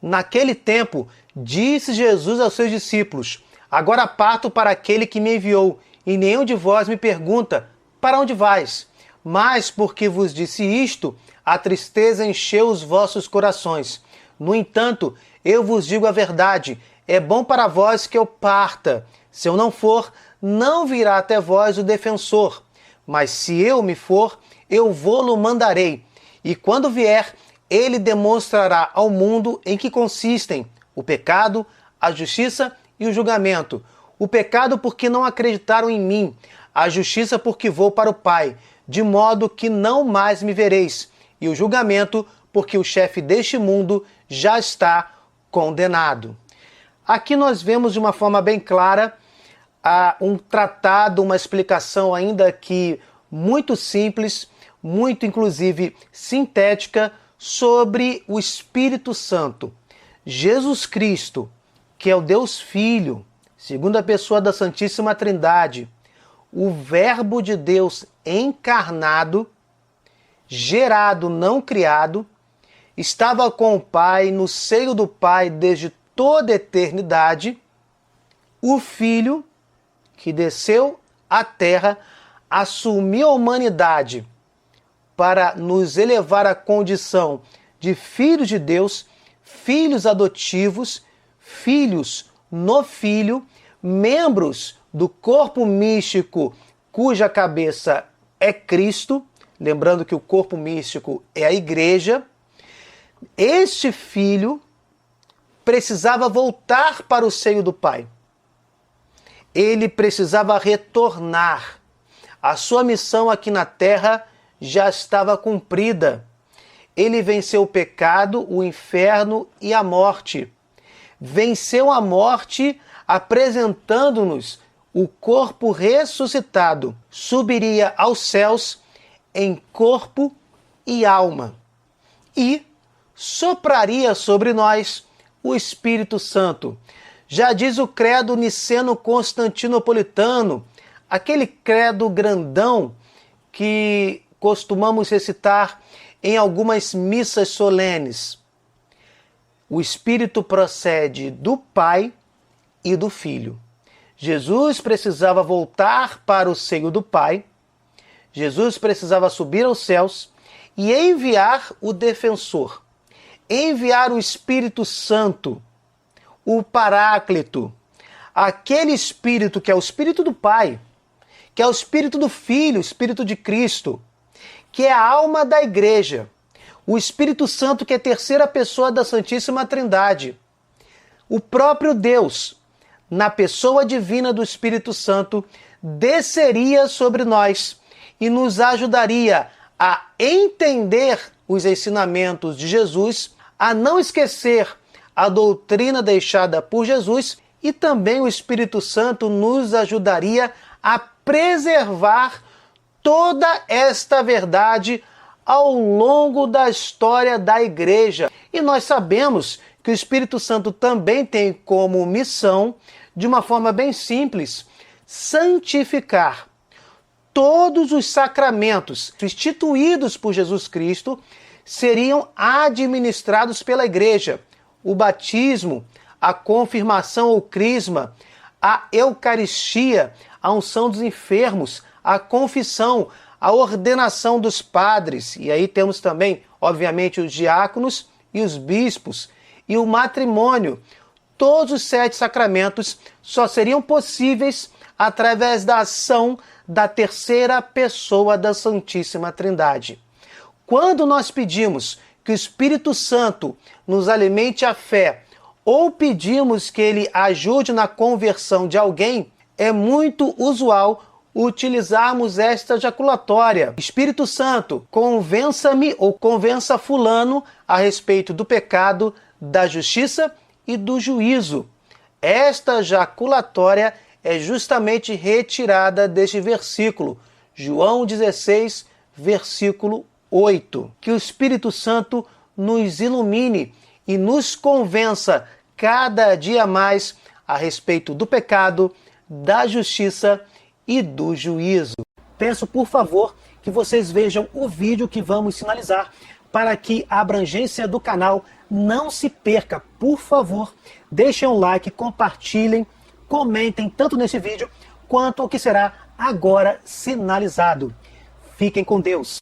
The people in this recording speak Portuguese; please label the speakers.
Speaker 1: Naquele tempo, disse Jesus aos seus discípulos: agora parto para aquele que me enviou, e nenhum de vós me pergunta: para onde vais? Mas porque vos disse isto, a tristeza encheu os vossos corações. No entanto, eu vos digo a verdade, é bom para vós que eu parta. Se eu não for, não virá até vós o defensor. Mas se eu me for, eu vô-lo mandarei. E quando vier, ele demonstrará ao mundo em que consistem o pecado, a justiça e o julgamento. O pecado porque não acreditaram em mim, a justiça porque vou para o Pai, de modo que não mais me vereis, e o julgamento porque o chefe deste mundo já está condenado. Aqui nós vemos de uma forma bem clara um tratado, uma explicação ainda que muito simples, muito inclusive sintética, sobre o Espírito Santo. Jesus Cristo, que é o Deus Filho, segunda pessoa da Santíssima Trindade, o Verbo de Deus encarnado, gerado, não criado, estava com o Pai, no seio do Pai desde toda a eternidade, o Filho que desceu à terra, assumiu a humanidade para nos elevar à condição de filhos de Deus, filhos adotivos, filhos no Filho, membros do corpo místico cuja cabeça é Cristo, lembrando que o corpo místico é a igreja. Este Filho precisava voltar para o seio do Pai. Ele precisava retornar. A sua missão aqui na terra já estava cumprida. Ele venceu o pecado, o inferno e a morte. Venceu a morte apresentando-nos o corpo ressuscitado. Subiria aos céus em corpo e alma. E sopraria sobre nós o Espírito Santo. Já diz o credo niceno-constantinopolitano, aquele credo grandão que costumamos recitar em algumas missas solenes. O Espírito procede do Pai e do Filho. Jesus precisava voltar para o seio do Pai, Jesus precisava subir aos céus e enviar o defensor, enviar o Espírito Santo, o Paráclito, aquele Espírito que é o Espírito do Pai, que é o Espírito do Filho, o Espírito de Cristo, que é a alma da igreja, o Espírito Santo que é a terceira pessoa da Santíssima Trindade, o próprio Deus, na pessoa divina do Espírito Santo, desceria sobre nós e nos ajudaria a entender os ensinamentos de Jesus, a não esquecer a doutrina deixada por Jesus, e também o Espírito Santo nos ajudaria a preservar toda esta verdade ao longo da história da igreja. E nós sabemos que o Espírito Santo também tem como missão, de uma forma bem simples, santificar todos os sacramentos instituídos por Jesus Cristo seriam administrados pela igreja. O batismo, a confirmação ou crisma, a Eucaristia, a unção dos enfermos, a confissão, a ordenação dos padres, e aí temos também, obviamente, os diáconos e os bispos, e o matrimônio. Todos os 7 sacramentos só seriam possíveis através da ação da terceira pessoa da Santíssima Trindade. Quando nós pedimos que o Espírito Santo nos alimente a fé, ou pedimos que ele ajude na conversão de alguém, é muito usual utilizarmos esta jaculatória. Espírito Santo, convença-me ou convença fulano a respeito do pecado, da justiça e do juízo. Esta jaculatória é justamente retirada deste versículo, João 16, versículo 8. Que o Espírito Santo nos ilumine e nos convença cada dia mais a respeito do pecado, da justiça e do juízo. Peço, por favor, que vocês vejam o vídeo que vamos sinalizar para que a abrangência do canal não se perca, por favor, deixem um like, compartilhem, comentem tanto nesse vídeo quanto o que será agora sinalizado. Fiquem com Deus.